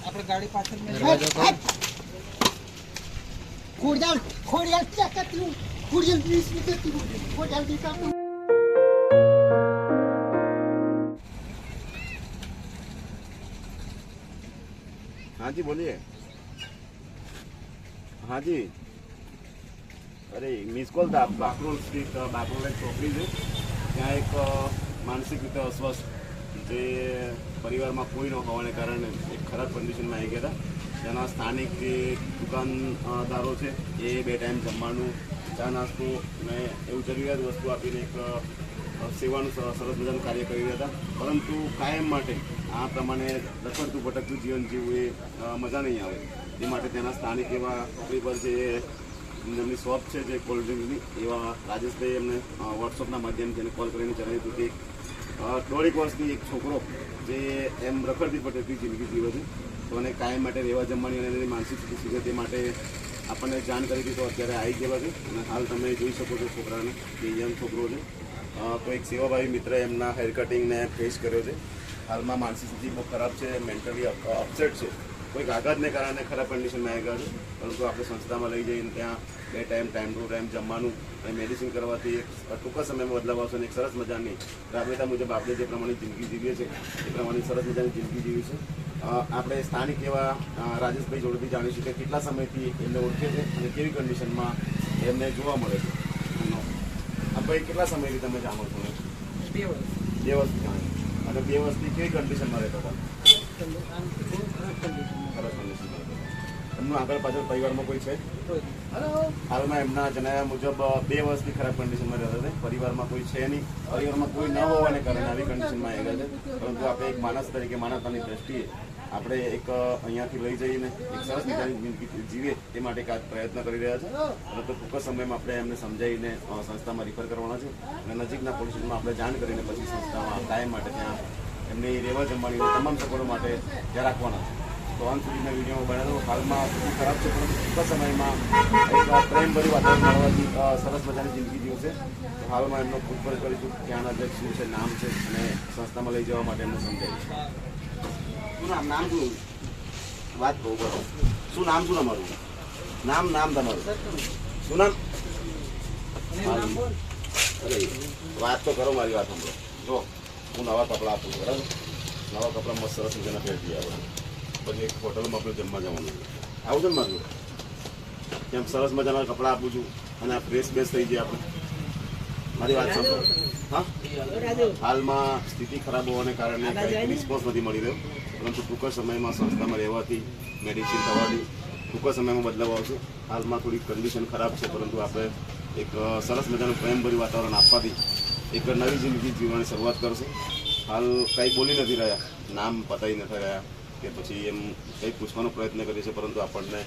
આપણે ગાડી પાછળ મેં ખોડિયાલ ક્યાં કરતી ખોડિયાલ પ્લીઝ નહીં કરતી ખોડિયાલ નહીં કરતી. हाँ जी बोलिए. हाँ जी. अरे मिस कॉल था बाकरोल स्ट्रीट बाकरोल एक ચોકડી છે ત્યાં એક માનસિક રીતે અસ્વસ્થ જે પરિવારમાં કોઈ ન હોવાને કારણે એક ખરાબ કન્ડિશનમાં આવી ગયા હતા. ત્યાંના સ્થાનિક જે દુકાનદારો છે એ 2 ટાઈમ જમવાનું ચા નાસ્તો ને એવું જરૂરિયાત વસ્તુ આપીને એક સેવાનું સરસ મજાનું કાર્ય કરી રહ્યા હતા. પરંતુ કાયમ માટે આ પ્રમાણે રખડતું ભટકતું જીવન જીવવું એ મજા નહીં આવે. એ માટે ત્યાંના સ્થાનિક એવા આપણી પર જે એમની શોપ છે જે કોલ્ડ ડ્રિંકની એવા રાજેશભાઈ એમને વોટ્સઅપના માધ્યમથી એને કોલ કરીને જણાવ્યું હતું કે 1.5 વર્ષની એક છોકરો જે એમ રખડતી ભટકતી જિંદગી જીવે છે તો એને કાયમ માટે રહેવા જમવાની અને એની માનસિક સ્થિતિ સુધરે તે માટે આપણને જાણ કરી હતી. તો અત્યારે આવી ગયેલા છે અને હાલ તમે જોઈ શકો છો છોકરાને કે યંગ છોકરો છે. તો એક સેવાભાવી મિત્રએ એમના હેર કટિંગને ફેસ કર્યો છે. હાલમાં માનસિક સ્થિતિ બહુ ખરાબ છે, મેન્ટલી અપસેટ છે. કોઈક આઘાતને કારણે ખરાબ કન્ડિશનમાં આવી ગયા છે. પરંતુ આપણે સંસ્થામાં લઈ જઈને ત્યાં 2 ટાઈમ ટુ ટાઈમ જમવાનું અને મેડિસિન કરવાથી એક ટૂંકા સમયમાં બદલાવ આવશે અને એક સરસ મજાની રાબેતા મુજબ આપણે જે પ્રમાણે જિંદગી જીવીએ છીએ એ પ્રમાણે સરસ મજાની જિંદગી જીવી છે. આપણે સ્થાનિક એવા રાજેશભાઈ જોડેથી જાણીશું કે કેટલા સમયથી એમને ઓળખે છે અને કેવી કન્ડિશનમાં એમને જોવા મળે છે. ભાઈ કેટલા સમયથી તમે જાણો છો? 2 વર્ષ. 2 વર્ષથી જાણો અને 2 વર્ષથી કેવી કન્ડિશનમાં રહેતા હતા? એમનું આગળ પાછળ પરિવારમાં કોઈ છે? હાલમાં એમના જણાવ્યા મુજબ 2 વર્ષથી ખરાબ કન્ડિશનમાં રહેતા હતા. પરિવારમાં કોઈ છે નહીં. પરિવારમાં કોઈ ન હોવાને કારણે આવી કન્ડિશનમાં આવી ગયા છે. પરંતુ આપણે એક માણસ તરીકે માનવતાની દ્રષ્ટિએ આપણે એક અહીંયાથી લઈ જઈને એક સરસ મજાની જિંદગી જીવીએ તે માટે એક પ્રયત્ન કરી રહ્યા છે. પરંતુ ટૂંકા સમયમાં આપણે એમને સમજાવીને સંસ્થામાં રિફર કરવાના છે અને નજીકના પોલીસ સ્ટેશનમાં આપણે જાણ કરીને પછી સંસ્થામાં કાયમ માટે ત્યાં એમની રહેવા જમવાની તમામ સગવડો માટે ત્યાં રાખવાના છે. તો અંત સુધીના વિડીયો બનાવ્યો. હાલમાં ખૂબ ખરાબ છે પરંતુ ટૂંકા સમયમાં એક પ્રેમભર્યું વાતાવરણ મળવાથી સરસ મજાની જિંદગી જીવશે. તો હાલમાં એમનો પૂછપરછ કરીશું ત્યાંના જે શું છે, નામ છે અને સંસ્થામાં લઈ જવા માટે એમને સમજાવીશું. શું નામ શું? વાત બહુ કરો. શું નામ શું તમારું? નામ તમારું શું નામ? અરે વાત તો કરો, મારી વાત સાંભળો. જો હું નવા કપડાં આપું છું, બરાબર? નવા કપડાં મસ્ત સરસ મજાના પહેરતી આવે. પછી એક હોટલમાં આપણે જમવા જવાનું છે. આવું છે ને મારું કેમ સરસ મજાના કપડાં આપું છું અને આ ફ્રેશ બેસ થઈ જાય આપણે. મારી વાત સાંભળો. હા, હાલમાં સ્થિતિ ખરાબ હોવાને કારણે કંઈક રિસ્પોન્સ નથી મળી રહ્યો. પરંતુ ટૂંકા સમયમાં સંસ્થામાં રહેવાથી મેડિસિન થવાથી ટૂંકા સમયમાં બદલાવ આવશે. હાલમાં થોડી કન્ડિશન ખરાબ છે પરંતુ આપણે એક સરસ મજાનું પ્રેમભર્યું વાતાવરણ આપવાથી એક નવી જિંદગી જીવવાની શરૂઆત કરશે. હાલ કંઈ બોલી નથી રહ્યા, નામ પતાવી નથી રહ્યા કે પછી એમ કંઈક પૂછવાનો પ્રયત્ન કરીએ છીએ પરંતુ આપણને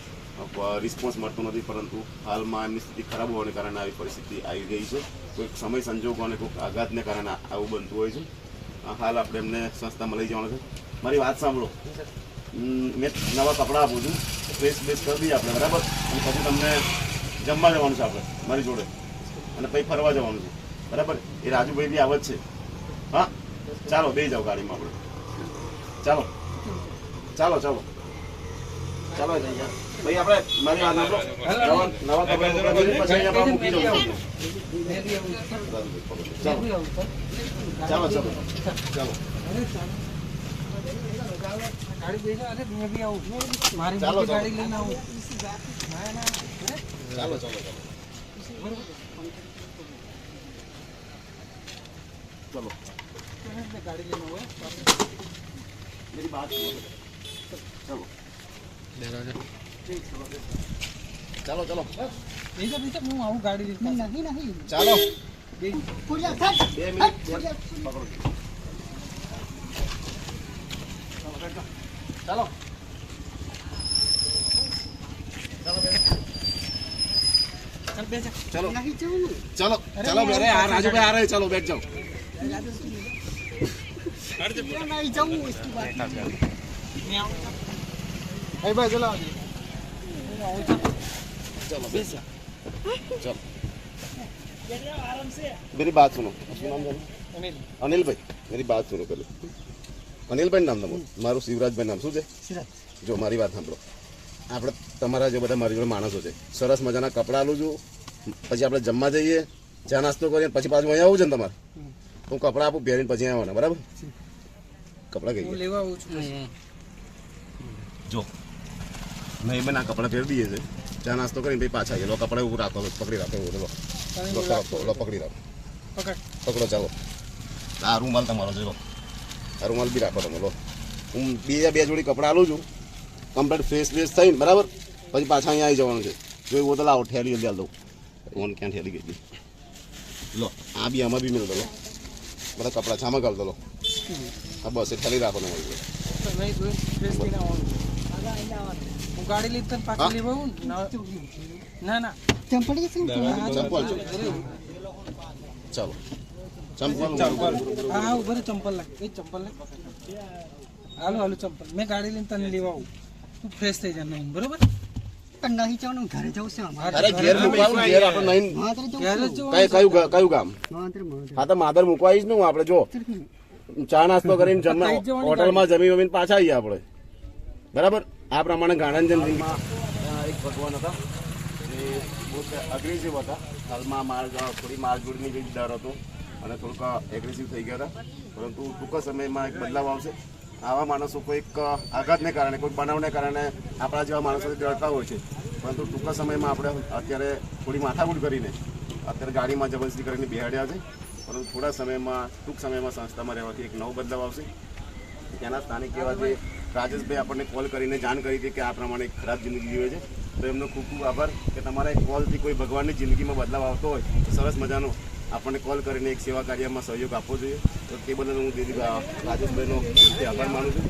રિસ્પોન્સ મળતો નથી. પરંતુ હાલમાં એમની સ્થિતિ ખરાબ હોવાને કારણે આવી પરિસ્થિતિ આવી ગઈ છે. કોઈક સમય સંજોગો અને કોઈક આઘાતને કારણે આવું બનતું હોય છે. હાલ આપણે એમને સંસ્થામાં લઈ જવાના છે. મારી વાત સાંભળો. મેં નવા કપડાં આપું છું, ફ્રેશ બેસ કરી દઈએ આપણે, બરાબર? અને પછી તમને જમવા જવાનું છે આપણે મારી જોડે અને પછી ફરવા જવાનું છે, બરાબર? એ રાજુભાઈ બી આવત છે. હા, ચાલો બે જાઓ ગાડીમાં આપણે. ચાલો ચાલો ચાલો ચાલો ભાઈ, આપણે મારી વાત સાંભળો. નવા કપડાં પછી આપણે મૂકી દઉં. ચાલો ચાલો ચાલો ગાડી બેસો. અરે મેં બી આવું, મારી ગાડી લઈને આવું. ચાલો ચાલો ચાલો चलो गाड़ी लेना हुआ मेरी बात सुनो. चलो चलो चलो बीजा હું આવું ગાડી લઈને નહીં ચાલો ખોડિયાલ 2 મિનિટ પકડો. चलो चल बेजा. चलो નહીં જવું. चलो चलो मेरे राजू भाई आ रहे हैं. चलो बैठ जाओ. નહીં જવું इसकी बात मैं आऊँ. ए भाई चलो चलो बेजा. चलो आराम से. मेरी बात सुनो. શું નામ છે? अनिल. अनिल भाई मेरी बात सुनो पहले. अनिल भाई नाम મારું શિવરાજભાઈ નામ શું છે? જો મારી વાત સાંભળો, આપણે તમારા જે બધા મારી જોડે માણસો છે, સરસ મજાના કપડાં લઉં છું, પછી આપણે જમવા જઈએ, ચા નાસ્તો કરીએ, પછી પાછું અહીંયા આવું છે ને તમારે, હું કપડાં આપું પહેરીને પછી આવવાના, બરાબર? કપડાં કઈ હું લેવા આવું છું જો નહીં મેં ના કપડાં પહેરી દઈએ છે, ચા નાસ્તો કરીને પછી પાછા આવીએ. લો કપડાં એવું રાખો, પકડી રાખો, એવું લો પકડી રાખો, પકડ પકડો, ચાલો. આ રૂમાલ તમારો છે, લો આ રૂમાલ બી રાખો તમે. લો હું બે જોડી કપડાં આલું છું, કમ્પ્લીટ ફ્રેશ થઈને, બરાબર? પછી પાછા અહીંયા આવી જવાનું છે. જો એવું તો લાવો ઠેલી જલ્દી દઉં. ફોન ક્યાં ઠેલી ગઈ હતી? લો આ બી આમાં બી મેળવો. લો બધા કપડાં છામાં ગાળ દો. લો હા બસ એ ઠેલી રાખો તમારી જોડે. નહીં ફ્રેશ થઈને આવવાનું. હું ગાડી લઈ તને પાછી લેવા આવું ને? ના ચંપલ કે શું ચંપલ ચાલો ચંપલ હા ઉભો રે, ચંપલ લાગ, એ ચંપલ લાગ. હાલો ચંપલ, મેં ગાડી લઈને તને લેવા આવું, તું ફ્રેશ થઈ જા નહીં, બરોબર? પણ નહીં જવાનું, ઘરે જવું છે અમારે. અરે ઘેર મૂકવાનું, ઘેર આપણે નહીં. માત્ર જવું ઘેર જ છે. જવાનું. કયું ગામ? માત્ર હા તો માધર મૂકવા આવીશ ને હું. આપણે જો ચા નાસ્તો કરીને જમવા હોટલમાં જમીને પાછા આવીએ આપણે, બરાબર? આ પ્રમાણે ગાણંજન જિંદગીમાં એક ભગવાન હતા જે બહુ અગ્રેસિવ હતા. હાલમાં થોડી મારઝૂડની જે ડર હતો અને થોડુંક એગ્રેસિવ થઈ ગયા હતા, પરંતુ ટૂંકા સમયમાં એક બદલાવ આવશે. આવા માણસો કોઈક આઘાતને કારણે, કોઈ બનાવને કારણે આપણા જેવા માણસોથી ડરતા હોય છે, પરંતુ ટૂંકા સમયમાં આપણે અત્યારે થોડી માથાકૂટ કરીને અત્યારે ગાડીમાં જબરદસ્તી કરીને બેહાડ્યા છે, પરંતુ થોડા સમયમાં, ટૂંક સમયમાં સંસ્થામાં રહેવાથી એક નવો બદલાવ આવશે. ત્યાંના સ્થાનિક એવા જે રાજેશભાઈ આપણને કોલ કરીને જાણ કરી હતી કે આ પ્રમાણે એક ખરાબ જિંદગી જીવે છે, તો એમનો ખૂબ ખૂબ આભાર કે તમારા એક કોલથી કોઈ ભગવાનની જિંદગીમાં બદલાવ આવતો હોય તો સરસ મજાનો આપણને કોલ કરીને એક સેવા કાર્યમાં સહયોગ આપવો જોઈએ. તો તે બદલ હું રાજેશભાઈનો આભાર માનું છું.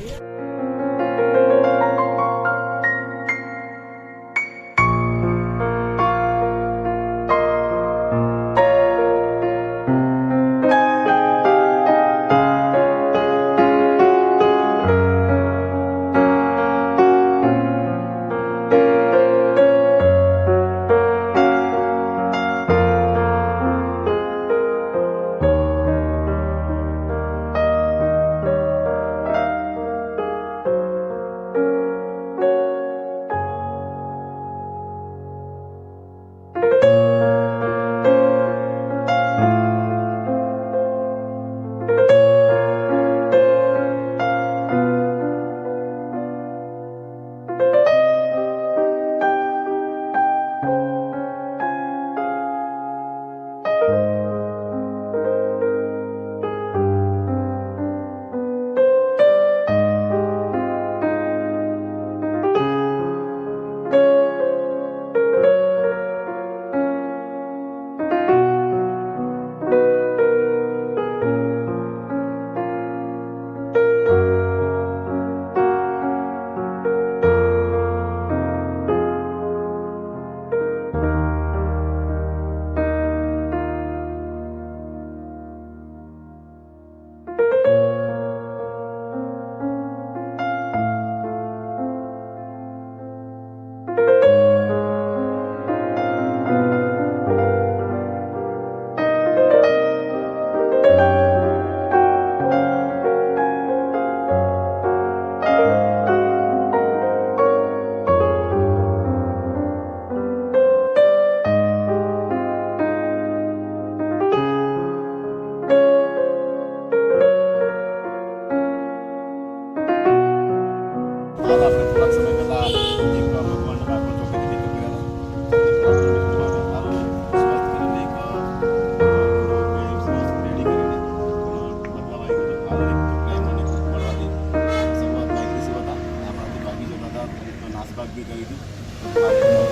નાસભાગ બી કરી હતી.